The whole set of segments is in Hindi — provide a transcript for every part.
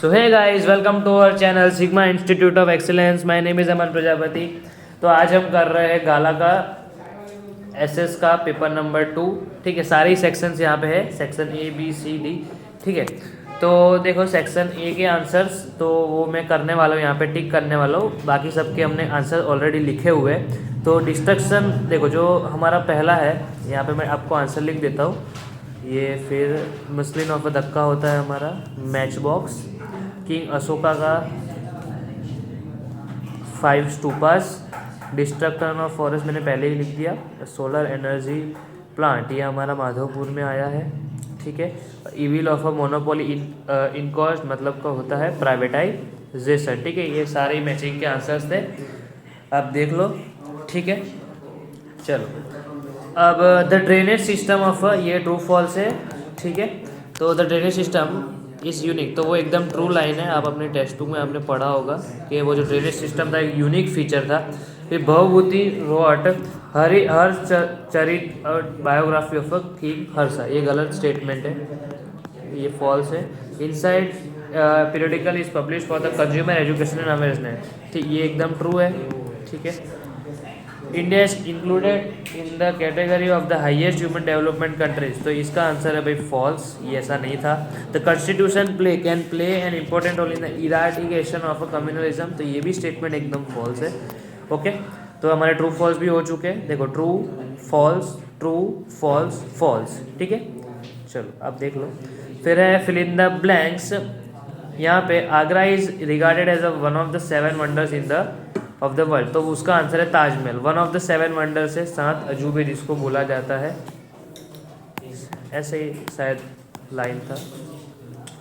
So hey guys, welcome to our channel Sigma Institute of Excellence. My name is Aman Prajapati. तो आज हम कर रहे हैं गाला का एसएस का पेपर नंबर 2। ठीक है, सारी सेक्शंस यहाँ पे है, section A B C D. ठीक है, तो देखो सेक्शन ए के आंसर्स तो वो मैं करने वाला हूँ, यहाँ पे टिक करने वाला हूँ। बाकी सबके हमने आंसर ऑलरेडी लिखे हुए हैं। तो डिस्ट्रक्शन देखो, जो हमारा पहला है यहाँ पे मैं आपको आंसर लिख देता हूँ। ये फिर मसलिन ऑफ धक्का होता है हमारा, मैच बॉक्स, किंग अशोका का 5 स्टूपास, डिस्ट्रक्शन ऑफ फॉरेस्ट मैंने पहले ही लिख दिया, सोलर एनर्जी प्लांट ये हमारा माधोपुर में आया है। ठीक है, evil of a monopoly in cost मतलब का होता है प्राइवेटाइजेशन। ठीक है, ये सारे मैचिंग के आंसर्स थे, आप देख लो। ठीक है, चलो अब द ड्रेनेज सिस्टम ऑफ ये ट्रू फॉल्स है। ठीक है, तो the drainage system is unique, तो वो एकदम ट्रू लाइन है। आप अपने टेक्स्ट बुक में आपने पढ़ा होगा कि वो जो ड्रेनेज सिस्टम था एक यूनिक फीचर था। फिर भवभूति रोट हर चरित और बायोग्राफी ऑफ किंग हर्षा, ये गलत स्टेटमेंट है, ये फॉल्स है। Inside periodical is publish for the consumer education and awareness, ठीक ये एकदम ट्रू है। ठीक है, India is included in the category of the highest human development countries, तो इसका आंसर है भाई फॉल्स, ये ऐसा नहीं था। The constitution can play an important role in the eradication of a communalism, तो ये भी स्टेटमेंट एकदम फॉल्स है। ओके, तो हमारे ट्रू फॉल्स भी हो चुके हैं। देखो true false true false false. ठीक है, चलो आप देख लो। फिर है फिल इन द ब्लैंक्स। यहाँ पे Agra is regarded as a one of the 7 wonders in the of the world, तो उसका आंसर है Taj Mahal. One of the 7 wonder से 7 अजूबे जिसको बोला जाता है, ऐसे ही शायद लाइन था,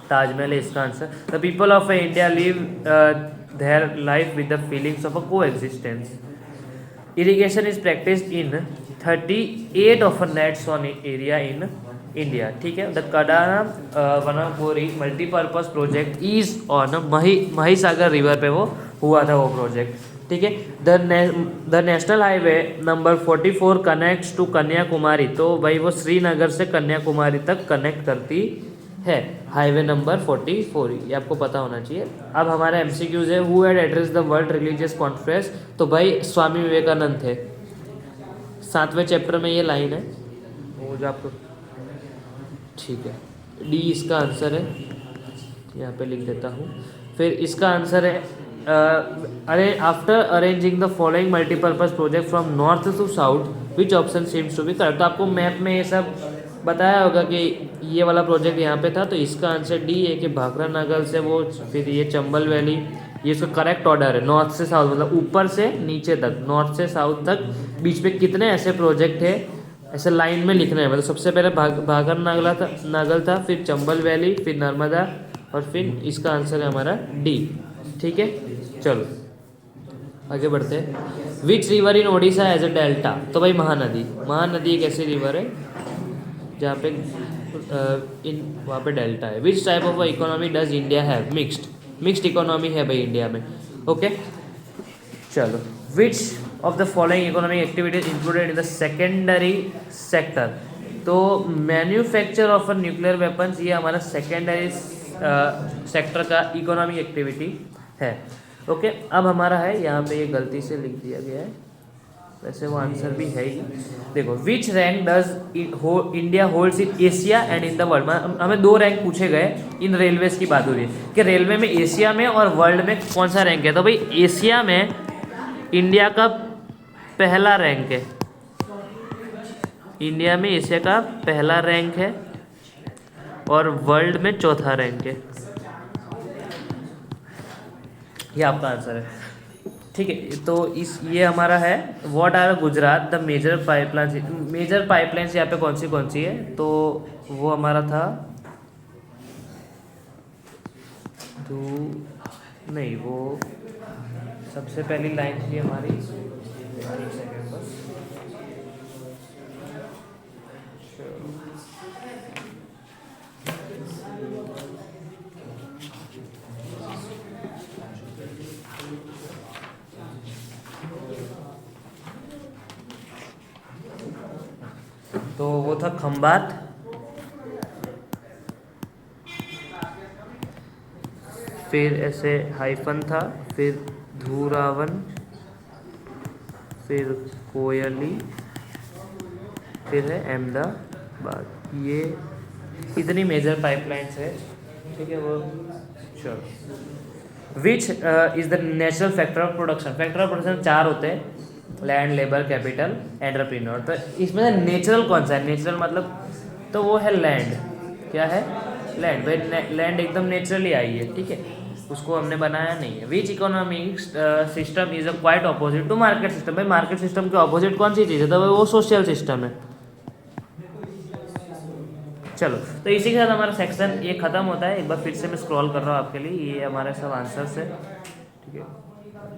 ताजमहल है इसका answer. The people of India live their life with the feelings of a coexistence. Irrigation is practised in 38 of a nets on area in India. ठीक है, the Kadana Wanakbori multipurpose project is on Mahisagar river पे वो हुआ था वो प्रोजेक्ट। ठीक है, the national highway number 44 connects to Kanyakumari, तो भाई वो श्रीनगर से कन्याकुमारी तक कनेक्ट करती है, हाईवे नंबर 44, ये आपको पता होना चाहिए। अब हमारा एमसीक्यूज है, who had address the world religious conference, तो भाई स्वामी विवेकानंद थे। 7वें चैप्टर में ये लाइन है, वो जो आपको, ठीक है, डी इसका आंसर है, यहाँ पे लिख देता हूँ। फिर इसका आंसर है अरे after arranging the following multipurpose project from north to south which option seems to be correct, तो आपको मैप में ये सब बताया होगा कि ये वाला प्रोजेक्ट यहाँ पे था, तो इसका आंसर डी है कि भाखरा नगर से वो, फिर ये चंबल वैली, ये इसका करेक्ट ऑर्डर है। नॉर्थ से साउथ मतलब ऊपर से नीचे तक, नॉर्थ से साउथ तक बीच में कितने ऐसे प्रोजेक्ट है, ऐसे लाइन में लिखना है। मतलब सबसे पहले भाखर नागल था, फिर चंबल वैली, फिर नर्मदा, और फिर इसका आंसर है हमारा डी। ठीक है, चलो आगे बढ़ते हैं। Which river in Odisha as a delta, तो भाई महानदी एक ऐसी रिवर है जहाँ पे वहाँ पे डेल्टा है। Which type of economy does India have, mixed economy है भाई इंडिया में। ओके, चलो which of the following economic activities included in the secondary sector, तो manufacture of a nuclear weapons ये हमारा सेकेंडरी सेक्टर का इकोनॉमिक एक्टिविटी है। ओके, अब हमारा है यहाँ पे ये गलती से लिख दिया गया है, वैसे वो आंसर भी है ही। देखो विच rank does India holds in Asia and in the world, हमें 2 रैंक पूछे गए, इन रेलवेज की बात हो रही है कि रेलवे में एशिया में और वर्ल्ड में कौन सा रैंक है। तो भाई एशिया में इंडिया का पहला रैंक है, इंडिया में एशिया का पहला रैंक है, और वर्ल्ड में चौथा रैंक है, ये आपका आंसर है। ठीक है, तो ये हमारा है what are Gujarat the major pipelines यहाँ पे कौन सी है, तो वो हमारा था नहीं, वो सबसे पहली लाइन थी हमारी, एक सेकेंड बस, तो वो था खंबात। फिर ऐसे हाइफन था, फिर धूरावन, फिर कोयली, फिर है अहमदाबाद। ये इतनी मेजर पाइपलाइंस है, ठीक है। वो चलो, which is the natural factor of production. Factor of production 4 होते हैं, लैंड, लेबर, कैपिटल, एंटरप्रेन्योर। तो इसमें से नेचुरल कौन सा है? नेचुरल मतलब तो वो है लैंड। क्या है? लैंड। भाई लैंड एकदम नेचुरली आई है, ठीक है, उसको हमने बनाया नहीं है। Which economic system is a quite opposite to market system. भाई मार्केट सिस्टम के ऑपोजिट कौन सी चीज़ है? तो भाई वो सोशल सिस्टम है। चलो, तो इसी के साथ हमारा सेक्शन ये खत्म होता है। एक बार फिर से मैं स्क्रॉल कर रहा हूँ आपके लिए, ये हमारे सब आंसर्स है, ठीक है,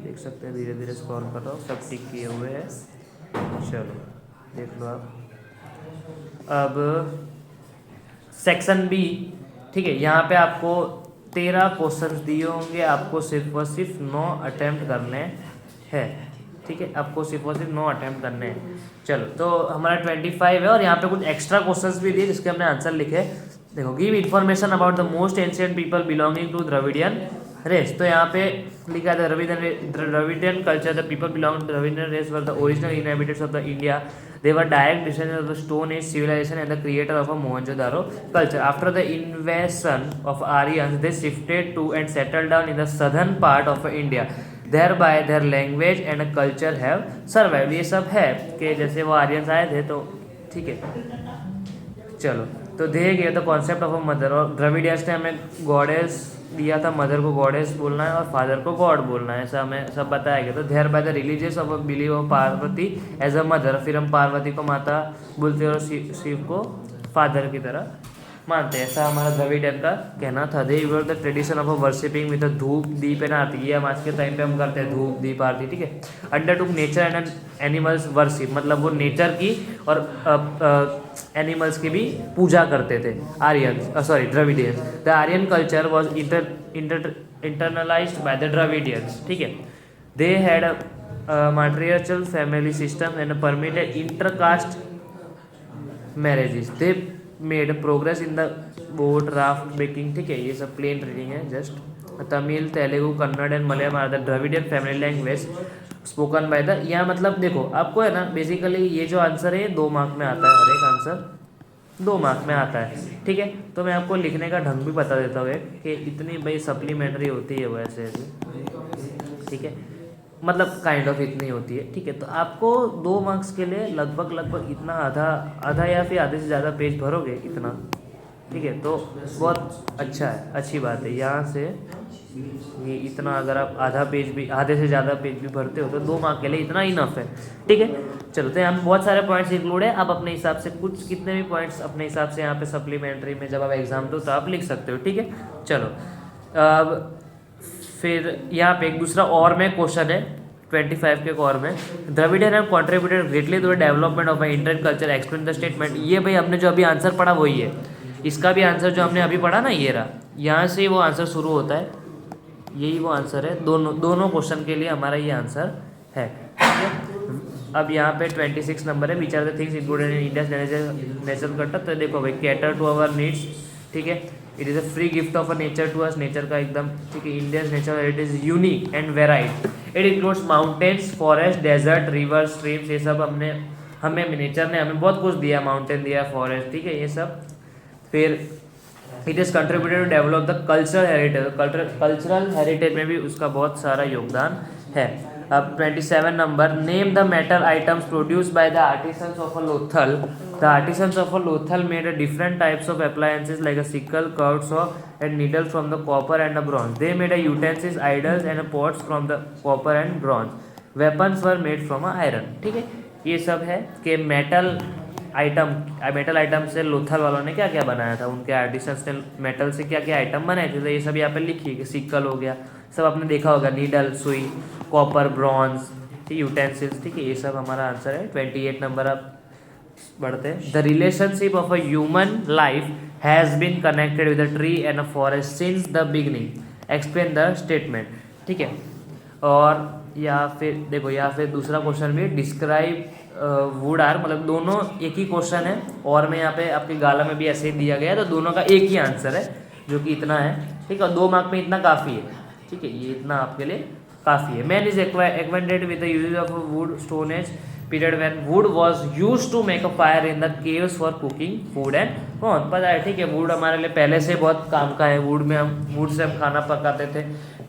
देख सकते हैं, धीरे धीरे स्क्रॉल कर रहा हूँ, सब टिक किए हुए हैं। चलो देख लो आप। अब सेक्शन बी, ठीक है, यहाँ पे आपको 13 क्वेश्चन दिए होंगे, आपको सिर्फ और सिर्फ 9 अटैम्प्ट करने हैं, ठीक है, आपको सिर्फ और सिर्फ 9 अटैम्प्ट करने हैं। चलो, तो हमारा 25 है और यहाँ पे कुछ एक्स्ट्रा क्वेश्चंस भी दिए जिसके हमने आंसर लिखे। देखो, give information about the most ancient people belonging to Dravidian race. तो यहाँ पे लिखा है Dravidian culture, the people belong to Dravidian race were the original inhabitants of the India. They were direct descendants of the Stone Age civilization and the creator of a Mohenjo-daro culture. After the invasion of Aryans, they shifted to and settled down in the southern part of India. Thereby, their language and culture have survived. ये सब है कि जैसे वो आर्यंस आए थे, तो ठीक है। चलो, तो दे गए the concept of a mother, और द्रविडियंस ने हमें गॉडेस दिया था, मदर को गॉडेस बोलना है और फादर को गॉड बोलना है, ऐसा हमें सब बताया गया। तो thereby the religious of believe of Parvati as a mother, फिर हम पार्वती को माता बोलते हैं और शिव को फादर की तरह मानते हैं, ऐसा हमारा द्रविडियन का कहना था। They were the tradition of worshipping with धूप दीप एंड आरती। ये हम आज के टाइम पे हम करते हैं, धूप दीप आरती, ठीक है। Under to nature and animals worship, मतलब वो नेचर की और एनिमल्स की भी पूजा करते थे Aryans, sorry Dravidians. The Aryan culture was internalised by the Dravidians, ठीक है। They had matriarchal family system and permitted intercaste marriages. They made progress in the boat raft making, ठीक है, ये सब प्लेन रीडिंग है just. Tamil, Telugu, Kannada and Malayalam are the Dravidian family language spoken by the. यहाँ मतलब देखो, आपको है ना, बेसिकली ये जो आंसर है 2 मार्क में आता है, हर एक आंसर 2 मार्क में आता है, ठीक है। तो मैं आपको लिखने का ढंग भी बता देता हूँ कि इतनी भाई सप्लीमेंट्री होती है वैसे ऐसे, ठीक है, मतलब काइंड ऑफ इतनी होती है, ठीक है। तो आपको 2 मार्क्स के लिए लगभग इतना आधा या फिर आधे से ज़्यादा पेज भरोगे इतना, ठीक है, तो बहुत अच्छा है, अच्छी बात है। यहाँ से ये इतना अगर आप आधे से ज़्यादा पेज भी भरते हो तो 2 मार्क के लिए इतना इनफ है, ठीक है। चलो, तो यहाँ पे बहुत सारे पॉइंट्स इंक्लूड है, आप अपने हिसाब से कुछ कितने भी पॉइंट्स अपने हिसाब से यहाँ पे सप्लीमेंट्री में जब आप एग्जाम दो तो आप लिख सकते हो, ठीक है। चलो, अब फिर यहाँ पे एक दूसरा और में क्वेश्चन है 25 के और में, Dravidian have contributed greatly to the development of Indian culture, explain the statement. ये भाई हमने जो अभी आंसर पढ़ा वही है, इसका भी आंसर जो हमने अभी पढ़ा ना, ये रहा, यहाँ से वो आंसर शुरू होता है, यही वो आंसर है, दोनों क्वेश्चन के लिए हमारा ये आंसर है, ठीक है। अब यहाँ पे 26 नंबर है, which are the things included in India's natural culture. तो देखो भाई, कैटर टू अवर नीड्स, ठीक है, it is a free gift of a nature to us, nature का एकदम, ठीक है, Indians nature it is unique and varied, it includes mountains, forest, desert, river, streams, ये सब हमें नेचर ने हमें बहुत कुछ दिया, माउंटेन दिया, फॉरेस्ट, ठीक है, ये सब। फिर it is contributed to develop the cultural heritage, cultural heritage में भी उसका बहुत सारा योगदान है। अब 27 number, name the metal items produce by the artisans of a Lothal. The artisans of a Lothal made different types of appliances like a sickle, curved saw and needle from the copper and the bronze. They made a utensils, idols and pots from the copper and bronze. Weapons were made from iron, ठीक है। ये सब है कि मेटल आइटम से लोथल वालों ने क्या क्या बनाया था, उनके आर्टिसंस ने मेटल से क्या क्या आइटम बनाए थे, तो ये सब यहाँ पे लिखिए कि सिक्कल हो गया, सब आपने देखा होगा, नीडल, सुई, कॉपर, ब्रॉन्ज, ठीक, यूटेंसिल्स, ठीक है, ये सब हमारा आंसर है। 28 नंबर आप बढ़ते हैं। The relationship of a human life has been connected with a tree and a forest since the beginning, explain the statement, ठीक है। और या फिर देखो, या फिर दूसरा क्वेश्चन भी, डिस्क्राइब वुड आर, मतलब दोनों एक ही क्वेश्चन है और में यहाँ पे आपके गाला में भी ऐसे ही दिया गया है, तो दोनों का एक ही आंसर है जो कि इतना है। ठीक है, 2 मार्क में इतना काफ़ी है, ठीक है, ये इतना आपके लिए काफ़ी है। Man is acquainted with the use of wood stone age period when wood was used to make a fire in the caves for cooking food and कौन पता है, ठीक है, वुड हमारे लिए पहले से बहुत काम का है। वुड से हम खाना पकाते थे,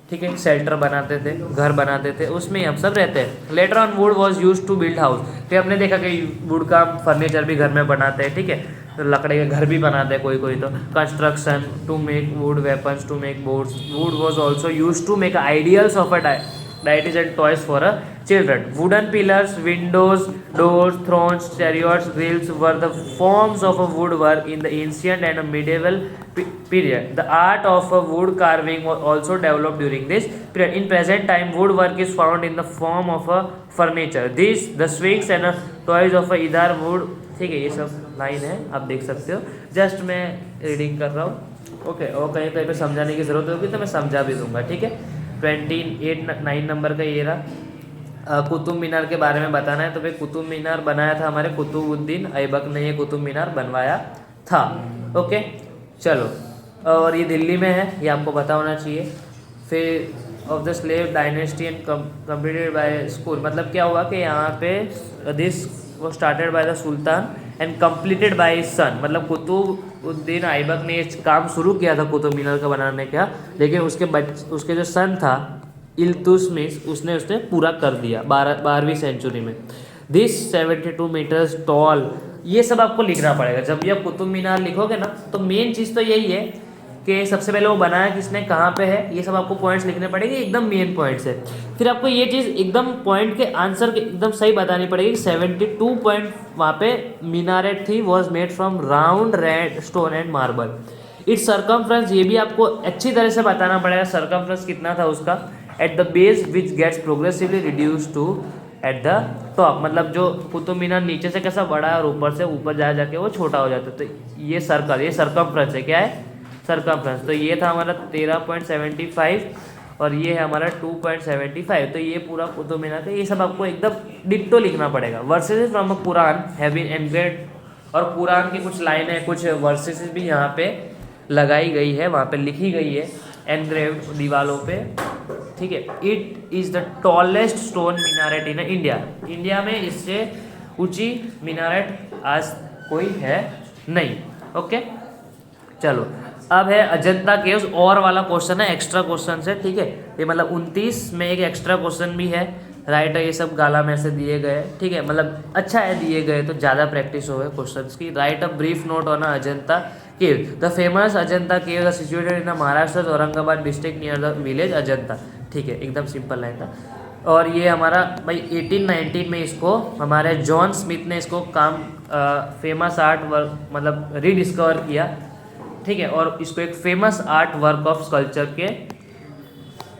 ठीक है, शेल्टर बनाते थे, घर बनाते थे, उसमें ही हम सब रहते हैं। Later on wood was used to build house, फिर हमने देखा कि वुड का फर्नीचर भी घर में बनाते हैं, ठीक है, तो लकड़ी के घर भी बनाते हैं कोई कोई, तो construction to make wood weapons to make boards. Wood was also used to make ideals of a deities and toys for a children. Wooden pillars, windows, doors, thrones, chariots, grills were the forms of a woodwork in the ancient and medieval period. The art of wood carving was also developed during this period. In present time, woodwork is found in the form of a furniture. These, the swings and toys of either wood, ठीक है, ये सब लाइन है, आप देख सकते हो, जस्ट मैं रीडिंग कर रहा हूँ, ओके, और कहीं कहीं पे समझाने की ज़रूरत होगी तो मैं समझा भी दूंगा, ठीक है। 9 नंबर का ये रहा, कुतुब मीनार के बारे में बताना है, तो भाई कुतुब मीनार बनाया था हमारे कुतुबुद्दीन ऐबक ने, ये कुतुब मीनार बनवाया था, ओके। चलो, और ये दिल्ली में है, ये आपको पता होना चाहिए। फिर of the slave dynasty and completed by school, मतलब क्या हुआ कि यहाँ पे दिस वो started by the sultan and completed by his son, मतलब कुतुबुद्दीन ऐबक ने काम शुरू किया था कुतुब मीनार का बनाने का, लेकिन उसके जो सन था इल्तुतमिश, उसने पूरा कर दिया 12वीं सेंचुरी में। दिस 72 मीटर्स टॉल, ये सब आपको लिखना पड़ेगा जब भी आप कुतुब मीनार लिखोगे ना, तो मेन चीज़ तो यही है कि सबसे पहले वो बनाया किसने, कहाँ पे है, ये सब आपको पॉइंट्स लिखने पड़ेंगे, एकदम मेन पॉइंट्स है। फिर आपको ये चीज़ एकदम पॉइंट के आंसर के एकदम सही बतानी पड़ेगी। 72 पॉइंट वहाँ पे मीनारेट थी, was made from round red stone and marble. It's circumference, ये भी आपको अच्छी तरह से बताना पड़ेगा सर्कमफ्रेंस कितना था उसका। At the base which gets progressively reduce to at the top, मतलब जो कुतुब मीनार नीचे से कैसा बड़ा है और ऊपर से ऊपर जाके वो छोटा हो जाता है, तो ये सर्कल, ये सर्कमफ्रेंस है, क्या है, सर्कमफ्रेंस। तो ये था हमारा 13.75 और ये है हमारा 2.75, तो ये पूरा कुतुब मीनार का, ये सब आपको एकदम डिट्टो लिखना पड़ेगा। Verses from a Quran have been engraved, और कुरान की कुछ लाइनें, कुछ वर्सेस भी यहाँ पे लगाई गई है, वहाँ पे लिखी गई है एनग्रेव्ड दीवालों पे, ठीक है। It is the tallest stone minaret in India, India में इससे ऊंची मीनारेट आज कोई है नहीं, ओके। चलो, अब है अजंता केव्स, और वाला क्वेश्चन है, एक्स्ट्रा क्वेश्चन है, ठीक है, ये मतलब 29 में एक एक्स्ट्रा क्वेश्चन भी है, राइट है, ये सब गाला में से दिए गए, ठीक है, मतलब अच्छा है दिए गए तो ज़्यादा प्रैक्टिस हो गए क्वेश्चंस की। Right a brief note on Ajanta cave, the famous Ajanta cave situated in Maharashtra Aurangabad district near the village Ajanta, ठीक है, एकदम सिंपल लाइन था। और ये हमारा भाई 1819 में इसको हमारे जॉन स्मिथ ने इसको काम फेमस आर्ट वर्क मतलब रीडिस्कवर किया, ठीक है, और इसको एक famous art work of sculpture के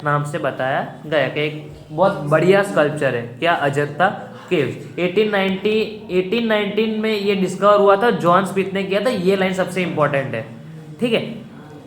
नाम से बताया गया कि एक बहुत बढ़िया स्कल्पचर है, क्या, अजंता केव्स। 1819 में ये डिस्कवर हुआ था, जॉन स्मिथ ने किया था, ये लाइन सबसे इंपॉर्टेंट है, ठीक है।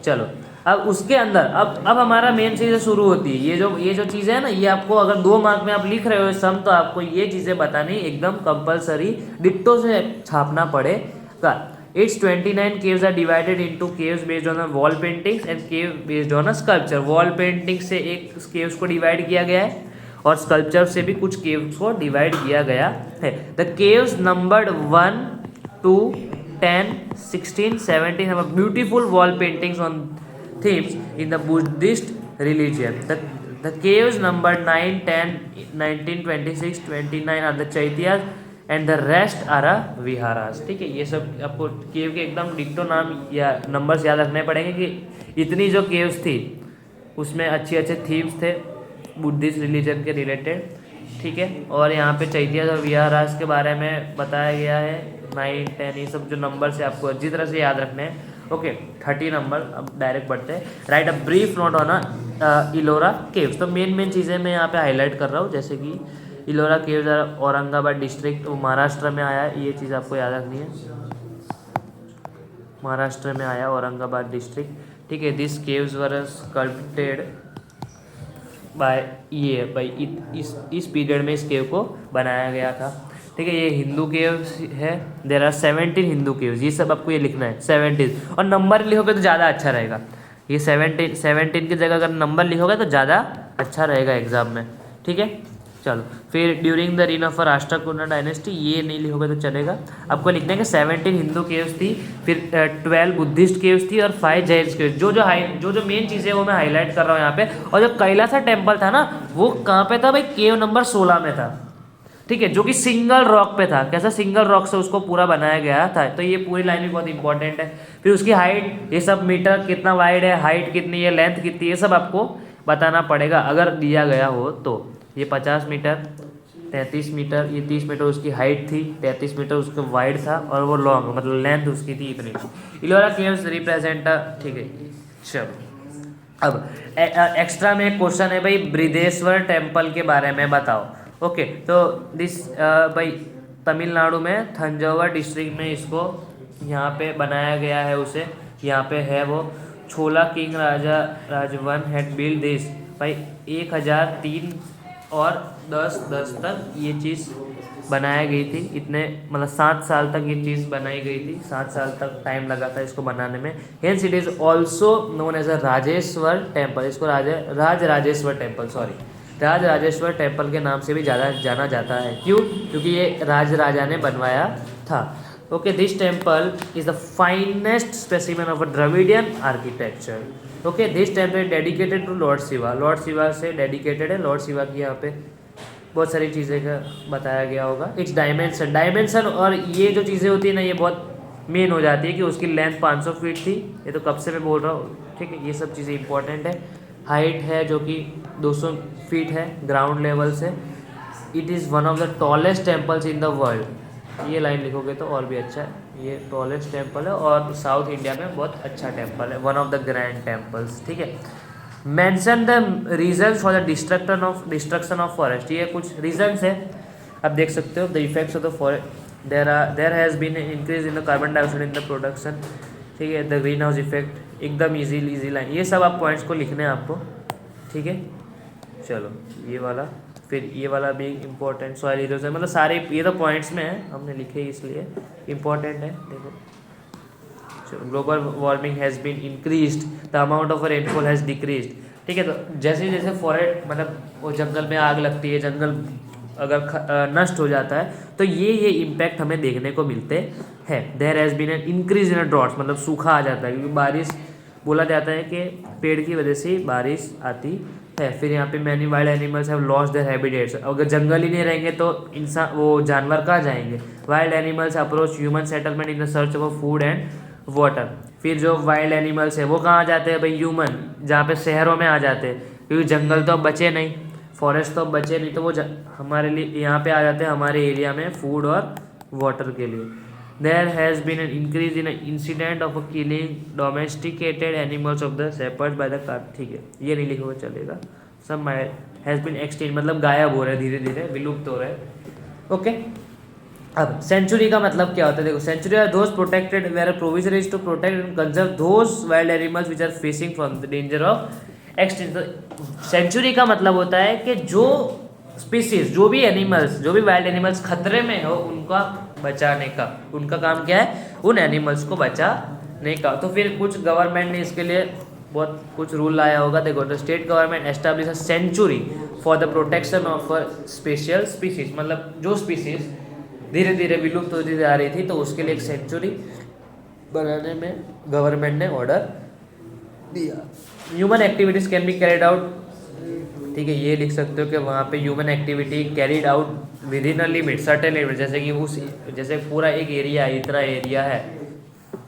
चलो, अब उसके अंदर अब हमारा मेन चीज़ें शुरू होती है, ये जो चीज़ें है ना, ये आपको अगर 2 मार्क में आप लिख रहे हो सम, तो आपको ये चीज़ें बतानी एकदम कंपलसरी डिट्टो से छापना पड़ेगा। Its 29 caves are divided into caves based on wall paintings and cave based on a sculpture. Wall painting से एक caves को डिवाइड किया गया है और स्कल्पचर से भी कुछ caves को डिवाइड किया गया है। The caves numbered 1 to 10, 16, 17 have a beautiful wall paintings on themes in the Buddhist religion. The caves numbered 9, 10, 19, 26, 29 are the Chaityas and the rest are a viharas, ठीक है। ये सब आपको केव के एकदम डिक्टो नाम या नंबर्स याद रखने पड़ेंगे कि इतनी जो केव्स थी उसमें अच्छे थीम्स थे बुद्धिस्ट रिलीजन के रिलेटेड, ठीक है। और यहाँ पे चैत्यास और विहारास के बारे में बताया गया है, 9, 10, ये सब जो नंबर्स है आपको अच्छी तरह से याद रखने हैं, ओके। 30 नंबर, अब डायरेक्ट बढ़ते हैं। Right a brief note on Ellora caves, तो मेन चीज़ें मैं यहाँ पे हाईलाइट कर रहा हूँ, जैसे कि इलोरा केव्स औरंगाबाद डिस्ट्रिक्ट, वो महाराष्ट्र में आया है, ये चीज़ आपको याद रखनी है, महाराष्ट्र में आया औरंगाबाद डिस्ट्रिक्ट, ठीक है। This caves were sculpted by इस पीरियड में इस केव को बनाया गया था, ठीक है। ये हिंदू केव्स है, देयर आर 17 हिंदू केव्स, ये सब आपको ये लिखना है 17, और नंबर लिखोगे तो ज़्यादा अच्छा रहेगा, ये 17 की जगह अगर नंबर लिखोगे तो ज़्यादा अच्छा रहेगा एग्जाम में, ठीक है। चलो फिर during the reign of Rashtrakuta dynasty, ये नहीं लिखोगे तो चलेगा। आपको लिखना है कि 17 हिंदू केव्स थी, फिर 12 बुद्धिस्ट केव्स थी और 5 जैन केव्स। जो मेन चीज़ें वो मैं हाईलाइट कर रहा हूँ यहाँ पे। और जो कैलासा टेम्पल था ना, वो कहाँ पे था भाई? केव नंबर 16 में था, ठीक है, जो कि सिंगल रॉक पे था। कैसा? सिंगल रॉक से उसको पूरा बनाया गया था। तो ये पूरी लाइन भी बहुत इंपॉर्टेंट है। फिर उसकी हाइट, ये सब मीटर कितना वाइड है, हाइट कितनी है, लेंथ कितनी है, ये सब आपको बताना पड़ेगा अगर दिया गया हो तो। ये 50 मीटर, 33 मीटर, ये 30 मीटर उसकी हाइट थी, 33 मीटर उसका वाइड था, और वो लॉन्ग मतलब लेंथ उसकी थी इतनी। इलोरा केव्स रिप्रेजेंट, ठीक है। चलो अब एक्स्ट्रा में एक क्वेश्चन है भाई, बृहदेश्वर टेम्पल के बारे में बताओ। ओके, तो दिस भाई तमिलनाडु में थंजावुर डिस्ट्रिक्ट में इसको यहाँ पे बनाया गया है उसे। यहाँ पे है वो Chola king Raja Rajavan had build this. भाई 1003 और 10 तक ये चीज़ बनाई गई थी। इतने मतलब 7 साल तक ये चीज़ बनाई गई थी, 7 साल तक टाइम लगा था इसको बनाने में। Hence it is also known as a Rajeshwar temple. इसको Rajeshwar temple, sorry, Rajeshwar temple के नाम से भी ज़्यादा जाना जाता है। क्यों? क्योंकि ये राजा ने बनवाया था। Okay, this temple is the finest specimen of a Dravidian architecture. Okay, this temple is dedicated to lord Shiva. Lord Shiva से डेडिकेटेड है। लॉर्ड शिवा की यहाँ पे बहुत सारी चीज़ें का बताया गया होगा। इट्स डायमेंशन और ये जो चीज़ें होती है ना, ये बहुत मेन हो जाती है कि उसकी लेंथ 500 फीट थी। ये तो कब से मैं बोल रहा हूँ, ठीक है। ये सब चीज़ें इंपॉर्टेंट है। हाइट है जो कि 200 फीट है ग्राउंड लेवल से। It is one of the tallest temples in the world. ये लाइन लिखोगे तो और भी अच्छा है। ये टॉलेस्ट टेम्पल है और साउथ इंडिया में बहुत अच्छा टेम्पल है, one of the grand temples, ठीक है। Mention the reasons for the destruction of forest. ये कुछ रीजंस है, आप देख सकते हो। The effects of the forest, there has been increase in the carbon dioxide in the production, ठीक है। द ग्रीन हाउस इफेक्ट, एकदम इजी लाइन। ये सब आप पॉइंट्स को लिखने हैं आपको, ठीक है। चलो ये वाला, फिर ये वाला भी इम्पोर्टेंट, सॉइल इरोजन, मतलब सारे ये तो पॉइंट्स में है, हमने लिखे इसलिए इम्पोर्टेंट है। देखो, global warming has been increased, the amount of rainfall has decreased, ठीक है। तो जैसे जैसे फॉरेस्ट मतलब वो जंगल में आग लगती है, जंगल अगर नष्ट हो जाता है तो ये इम्पैक्ट हमें देखने को मिलते हैं। There has been an increase in droughts, मतलब सूखा आ जाता है, क्योंकि बारिश बोला जाता है कि पेड़ की वजह से बारिश आती है। फिर यहाँ पे many wild animals have lost their habitats. अगर जंगल ही नहीं रहेंगे तो इंसान, वो जानवर कहाँ जाएंगे? Wild animals approach human settlement in the search of food and water. फिर जो वाइल्ड एनिमल्स है वो कहाँ जाते हैं भाई? ह्यूमन, जहाँ पे शहरों में आ जाते हैं, क्योंकि जंगल तो अब बचे नहीं, फॉरेस्ट तो अब बचे नहीं, तो वो हमारे लिए यहाँ पे आ जाते हैं हमारे एरिया में फूड और वाटर के लिए। There has been an increase in incident of killing domesticated animals of the shepherds by the car, ठीक है। ये नहीं लिखोगे चलेगा। सम हैज़ बीन एक्सटिंक्ट, मतलब गायब हो रहे हैं, धीरे धीरे विलुप्त हो रहे हैं। ओके, अब सेंचुरी का मतलब क्या होता है? देखो, sanctuary are those protected where provision is to protect and conserve those wild animals which are facing from the danger of extinction. Sanctuary का मतलब होता है कि जो स्पीसीज, जो भी एनिमल्स, जो भी वाइल्ड एनिमल्स खतरे में हो, उनका बचाने का, उनका काम क्या है? उन एनिमल्स को बचाने का। तो फिर कुछ गवर्नमेंट ने इसके लिए बहुत कुछ रूल लाया होगा। देखो, the state government establish a sanctuary for the protection of special species, मतलब जो स्पीसीज धीरे धीरे विलुप्त होती जा रही थी, तो उसके लिए एक सेंचुरी बनाने में गवर्नमेंट ने ऑर्डर दिया। Human activities can be carried out, ठीक है। ये लिख सकते हो कि वहाँ पे human activity carried out with in a limit, certain limit, जैसे कि उस, जैसे पूरा एक एरिया है, इतना एरिया है,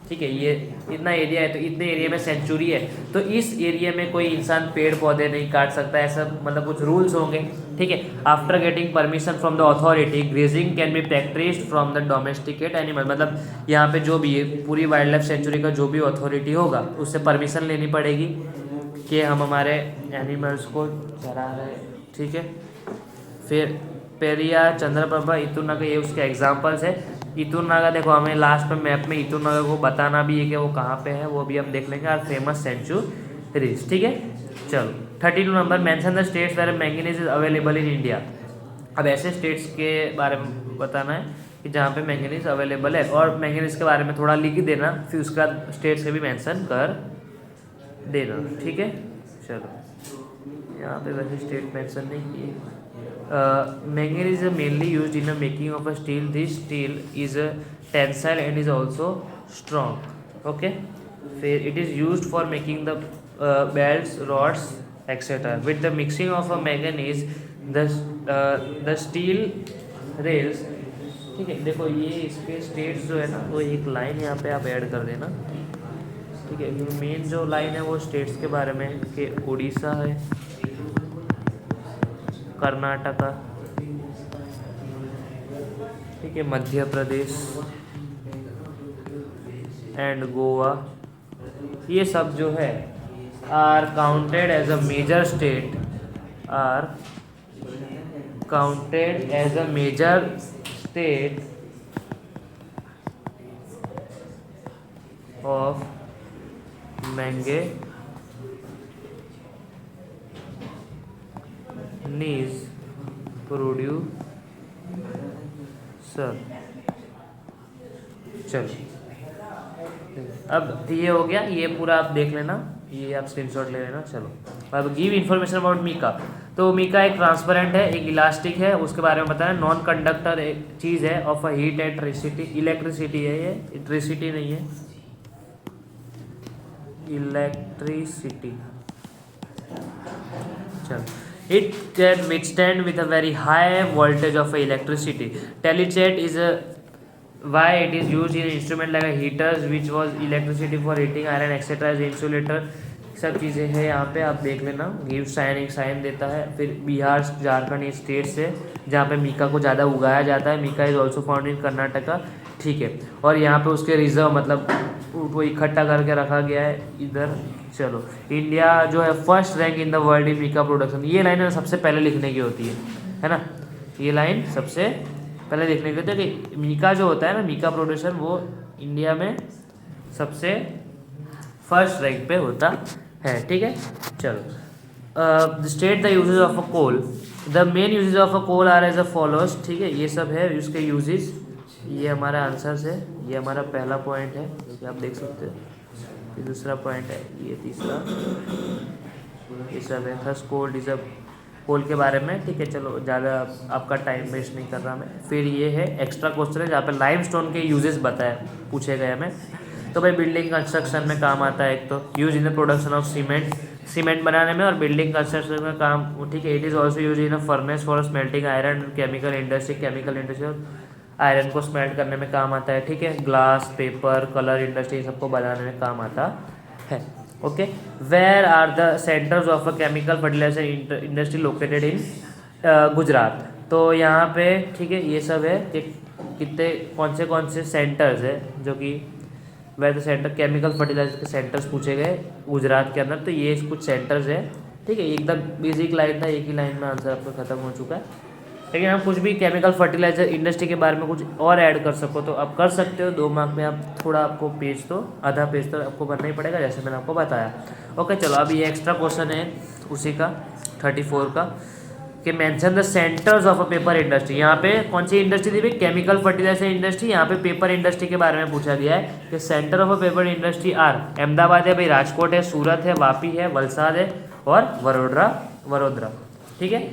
ठीक है, ये इतना एरिया है, तो इतने एरिया में सेंचुरी है, तो इस एरिया में कोई इंसान पेड़ पौधे नहीं काट सकता, ऐसा मतलब कुछ रूल्स होंगे, ठीक है। After getting permission from the authority, grazing can be practised from the domesticate animal, मतलब यहाँ पे जो भी है पूरी वाइल्ड लाइफ सेंचुरी का जो भी अथॉरिटी होगा उससे परमिशन लेनी पड़ेगी कि हम हमारे एनिमल्स को चरा रहे हैं, ठीक है। फिर पेरियार, चंद्रप्रभा, इतुरनागा, ये उसके एग्जाम्पल्स है। इतुरनागा देखो, हमें लास्ट में मैप में इतुरनागा को बताना भी है कि वो कहाँ पे है, वो भी हम देख लेंगे। और फेमस सेंचुरीज, ठीक है। चलो 32 number, mention the states where manganese is available in India. अब ऐसे स्टेट्स के बारे में बताना है कि जहाँ पे मैंगनीज अवेलेबल है, और मैंगनीज के बारे में थोड़ा लिख देना, फिर उसका स्टेट्स के भी मेंशन कर देना, ठीक है। चलो यहाँ पे वैसे स्टेट मेंशन नहीं किए। Manganese is mainly used in the making of a steel. This steel is tensile and is also strong, okay. फिर it is used for making the belts, rods etcetera. With the mixing of a manganese the steel rails, ठीक है। देखो ये इसके स्टेट्स जो है ना, वो एक लाइन यहाँ पे आप ऐड कर देना, ठीक है। मेन जो लाइन है वो स्टेट्स के बारे में है कि उड़ीसा है, कर्नाटका, ठीक है, मध्य प्रदेश एंड गोवा, ये सब जो है are counted as a major state, are counted as a major state of manganese producer. चलो अब ये हो गया, ये पूरा आप देख लेना, ये आप स्क्रीनशॉट ले लेना। चलो अब गिव इन्फॉर्मेशन अबाउट मीका। तो मीका एक ट्रांसपेरेंट है, एक इलास्टिक है, उसके बारे में बताया। नॉन कंडक्टर एक चीज़ है of a heat electricity, electricity है ये, इलेक्ट्रिसिटी नहीं है, इलेक्ट्रिसिटी। चलो it can withstand with a very high voltage of electricity. Telechat is a why it is used in instrument like a heaters which was electricity for heating iron etc as insulator। सब चीज़ें हैं यहाँ पे आप देख लेना। गिव साइन एक साइन देता है। फिर बिहार, झारखंड ये स्टेट्स है जहाँ पे मीका को ज़्यादा उगाया जाता है। Mica is also found in Karnataka, ठीक है। और यहाँ पे उसके रिजर्व मतलब वो इकट्ठा करके रखा गया है इधर। चलो इंडिया जो है first rank in the world in mica production. ये लाइन सबसे पहले लिखने की होती है ना, ये लाइन सबसे पहले लिखने की होती है कि मीका जो होता है ना, मीका प्रोडक्शन वो इंडिया में सबसे फर्स्ट रैंक पे होता है, ठीक है। चलो state the uses of a coal. The main uses of a coal are as a follows, ठीक है। ये सब है उसके यूजेज, ये हमारा आंसर्स है। ये हमारा पहला पॉइंट है जो कि आप देख सकते हो। ये दूसरा पॉइंट है, ये तीसरा, ये सब है। थर्स कोल इज अ कोल के बारे में, ठीक है। चलो ज़्यादा आपका टाइम वेस्ट नहीं कर रहा मैं। फिर ये है एक्स्ट्रा क्वेश्चन है जहाँ पे लाइमस्टोन के यूजेस बताए पूछे गए हमें। तो भाई बिल्डिंग कंस्ट्रक्शन में काम आता है एक तो, use in the production of cement, cement बनाने में और बिल्डिंग कंस्ट्रक्शन में काम, ठीक है। It is also use in a furnace for smelting iron, chemical industry, chemical industry iron को स्मेल्ट करने में काम आता है, ठीक है। ग्लास, पेपर, कलर इंडस्ट्री सबको बनाने में काम आता है, okay. Where are the centres of a chemical fertiliser industry located in Gujarat. तो यहाँ पे, ठीक है, ये सब है कि कितने कौन से सेंटर्स है जो कि where the centre chemical fertiliser के सेंटर्स पूछे गए गुजरात के अंदर। तो ये कुछ सेंटर्स है, ठीक है। एकदम बेसिक लाइन था, एक ही लाइन में आंसर आपका खत्म हो चुका है। लेकिन आप कुछ भी केमिकल फर्टिलाइजर इंडस्ट्री के बारे में कुछ और ऐड कर सको तो आप कर सकते हो। 2 मार्क में आप थोड़ा आपको पेज तो आधा पेज तो आपको करना ही पड़ेगा जैसे मैंने आपको बताया, ओके। चलो अब ये एक्स्ट्रा क्वेश्चन है उसी का 34 का कि mention the centres of a paper industry. यहाँ पे कौन सी इंडस्ट्री थी भाई, केमिकल फर्टिलाइजर इंडस्ट्री। यहाँ पे पेपर इंडस्ट्री के बारे में पूछा गया है कि centre of a paper industry are Ahmedabad है भाई, राजकोट है, सूरत है, वापी है, वलसाड है और वडोदरा, ठीक है।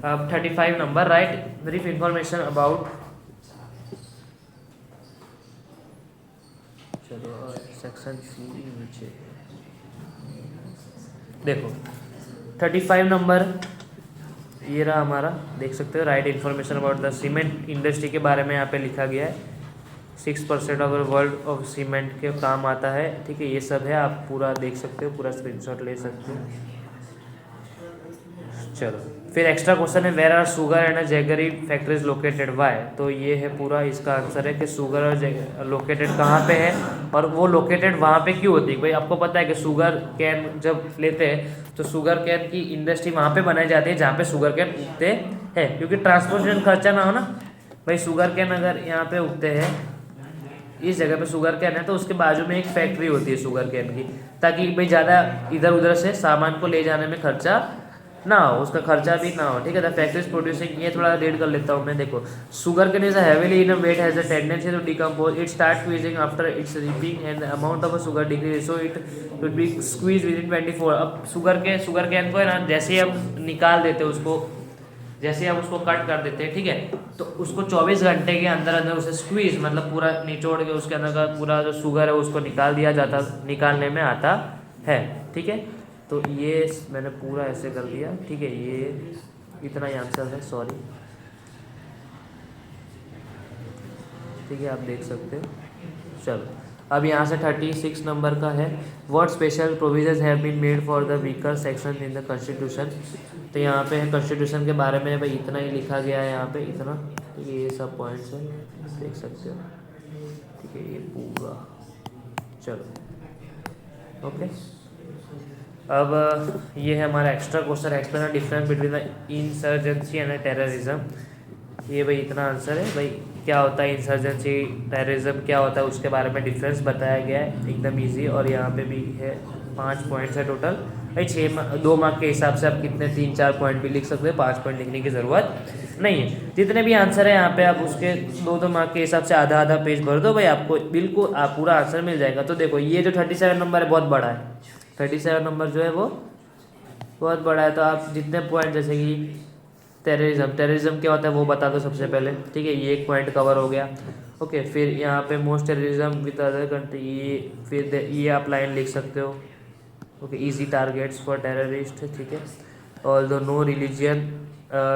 अब 35 number, right brief information about. चलो सेक्शन सी नीचे देखो 35 नंबर ये रहा हमारा, देख सकते हो। Right information about the cement industry के बारे में यहाँ पे लिखा गया है। 6% ऑफ वर्ल्ड ऑफ सीमेंट के काम आता है, ठीक है। ये सब है, आप पूरा देख सकते हो, पूरा स्क्रीनशॉट ले सकते हो। चलो फिर एक्स्ट्रा क्वेश्चन है where are sugar and jaggery factories located why. तो ये है पूरा इसका आंसर है कि शुगर और लोकेटेड कहाँ पे है और वो लोकेटेड वहाँ पे क्यों होती है। भाई आपको पता है कि शुगर कैन जब लेते हैं तो शुगर कैन की इंडस्ट्री वहाँ पे बनाई जाती है जहाँ पे शुगर कैन उगते हैं, क्योंकि ट्रांसपोर्टेशन खर्चा ना हो ना भाई। शुगर कैन अगर यहाँ पे उगते हैं, इस जगह पे शुगर कैन है, तो उसके बाजू में एक फैक्ट्री होती है शुगर कैन की, ताकि भाई ज़्यादा इधर उधर से सामान को ले जाने में खर्चा ना हो, उसका खर्चा भी ना हो, ठीक है। द फैक्ट्रीज प्रोड्यूसिंग, ये थोड़ा रीड कर लेता हूँ मैं, देखो। Sugar cane is heavily in weight, has a tendency to decompose, it start squeezing after its reaping and the amount of sugar decrease, so it would be squeeze within 24। अब शुगर कैन को है ना, जैसे ही हम निकाल देते हैं उसको, जैसे हम उसको कट कर देते हैं, ठीक है, तो उसको 24 घंटे के अंदर अंदर उसे स्क्वीज मतलब पूरा निचोड़ के उसके अंदर का पूरा जो शुगर है उसको निकालने में आता है, ठीक है। तो ये मैंने पूरा ऐसे कर दिया, ठीक है, ये इतना ही आंसर है, सॉरी, ठीक है, आप देख सकते हो। चलो अब यहाँ से 36 नंबर का है, what special provisions have been made for the weaker section in the constitution. तो यहाँ पे है कॉन्स्टिट्यूशन के बारे में भाई इतना ही लिखा गया है यहाँ पे, इतना, ठीक है, ये सब पॉइंट्स हैं, देख सकते हो, ठीक है, ये पूरा। चलो ओके, अब ये है हमारा extra question, explain the difference between the insurgency and terrorism. ये भाई इतना आंसर है, भाई क्या होता है इंसर्जेंसी, टेररिज्म क्या होता है, उसके बारे में डिफरेंस बताया गया है, एकदम इजी। और यहाँ पे भी है 5 पॉइंट्स है टोटल भाई, 2 मार्क के हिसाब से आप कितने 3-4 पॉइंट भी लिख सकते हो, 5 पॉइंट लिखने की ज़रूरत नहीं है। जितने भी आंसर है यहाँ पे आप उसके 2-2 मार्क के हिसाब से आधा आधा पेज भर दो भाई, आपको बिल्कुल पूरा आंसर मिल जाएगा। तो देखो ये जो 37 नंबर है बहुत बड़ा है, 37 नंबर जो है वो बहुत बड़ा है। तो आप जितने पॉइंट, जैसे कि टेररिज्म क्या होता है वो बता दो सबसे पहले, ठीक है, ये एक पॉइंट कवर हो गया। ओके, फिर यहाँ पे most terrorism with other country, ये फिर ये आप लाइन लिख सकते हो, okay, easy targets for terrorist, ठीक है, और the no religion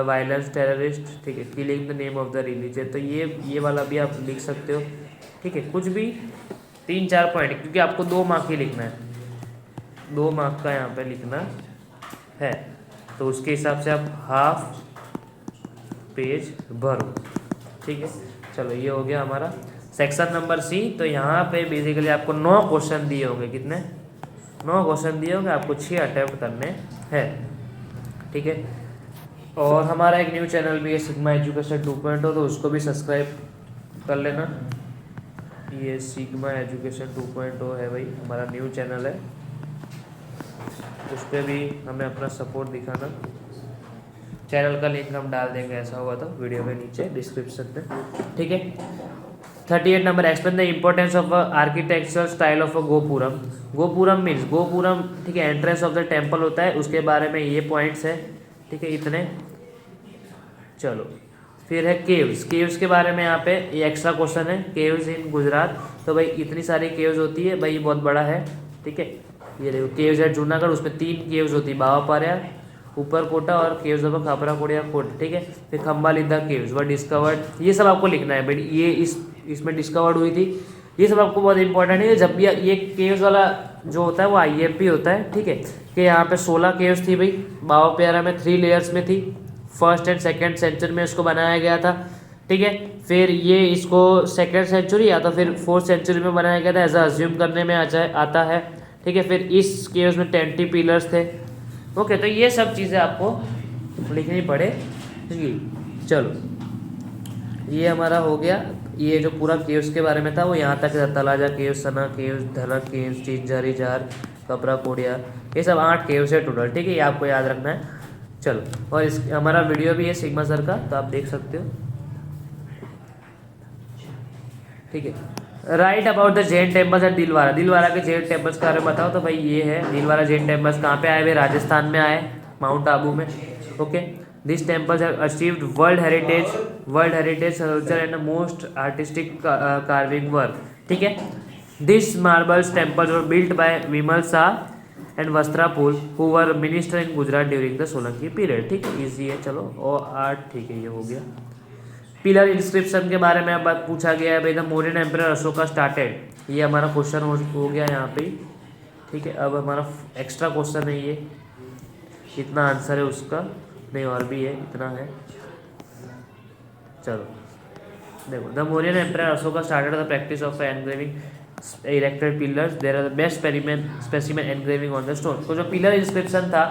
violence terrorist, ठीक है, killing the name of the religion. तो ये वाला भी आप लिख सकते हो, ठीक है, कुछ भी 3-4 पॉइंट, क्योंकि आपको 2 मार्क ही लिखना है, 2 मार्क का यहाँ पे लिखना है, तो उसके हिसाब से आप हाफ पेज भरो, ठीक है। चलो ये हो गया हमारा सेक्शन नंबर सी। तो यहाँ पे बेसिकली आपको 9 क्वेश्चन दिए होंगे, कितने 9 क्वेश्चन दिए होंगे, आपको 6 अटेम्प्ट करने हैं, ठीक है। और हमारा एक न्यू चैनल भी है सिग्मा एजुकेशन 2.0, तो उसको भी सब्सक्राइब कर लेना। ये सिग्मा एजुकेशन 2.0 है भाई, हमारा न्यू चैनल है, उस पर भी हमें अपना सपोर्ट दिखाना। चैनल का लिंक हम डाल देंगे, ऐसा हुआ तो वीडियो के नीचे डिस्क्रिप्शन में, ठीक है। 38 number, explain the importance of architectural style of a gopuram. Gopuram means gopuram, ठीक है, एंट्रेंस ऑफ द टेम्पल होता है, उसके बारे में ये पॉइंट्स है, ठीक है, इतने। चलो फिर है केव्स, केव्स के बारे में यहाँ पे ये एक्स्ट्रा क्वेश्चन है, केव्स इन गुजरात। तो भाई इतनी सारी केव्स होती है भाई, ये बहुत बड़ा है, ठीक है। ये देखो केव्स है जूनागढ़, उसमें 3 केव्स होती है, बावापारा, ऊपर कोटा और caves of Khapra Kodia coat, ठीक है। फिर खम्बालिदा केव्स वर डिस्कवर्ड, ये सब आपको लिखना है भाई, ये इसमें डिस्कवर्ड हुई थी, ये सब आपको बहुत इंपॉर्टेंट है। जब भी ये केव्स वाला जो होता है वो IMP होता है, ठीक है, कि यहाँ पे 16 केव्स थी भाई, बावापारा में 3 लेयर्स में थी, 1st एंड 2nd सेंचुरी में इसको बनाया गया था, ठीक है। फिर ये इसको 2nd सेंचुरी या तो फिर 4th सेंचुरी में बनाया गया था, ऐसा अज्यूम करने में आता है, ठीक है। फिर इस केव्स में 20 पिलर्स थे, ओके। तो ये सब चीज़ें आपको लिखनी पड़ेगी। चलो ये हमारा हो गया, ये जो पूरा केव्स के बारे में था वो यहाँ तक था, तलाजा केव्स, सना केव्स, धनक केव्स, चिंजारी जार, कपरा कोडिया, ये सब 8 केव्स है टोटल, ठीक है, ये आपको याद रखना है। चलो, और इस हमारा वीडियो भी है सिग्मा सर का, तो आप देख सकते हो, ठीक है। Write about the Jain temples at Dilwara के जैन टेम्पल्स के बारे में बताओ। तो भाई ये है दिलवारा जैन टेम्पल्स, कहाँ पे आए भाई, राजस्थान में आए, माउंट आबू में, okay. This temples have achieved world heritage culture and most artistic carving work, ठीक है। This marbles temples were built by Vimal Shah and Vastrapul who were minister in Gujarat during the Solanki period, ठीक है, ईजी है। चलो और 8, ठीक है, ये हो गया। पिलर इंस्क्रिप्शन के बारे में अब पूछा गया है भाई, the Mauryan emperor Ashoka started, ये हमारा क्वेश्चन हो गया यहाँ पे, ठीक है। अब हमारा एक्स्ट्रा क्वेश्चन है, ये इतना आंसर है उसका, नहीं और भी है, इतना है। चलो देखो, the Mauryan emperor Ashoka started the practice of engraving erected pillars, there are the best specimen engraving on the stone. तो जो पिलर इंस्क्रिप्शन था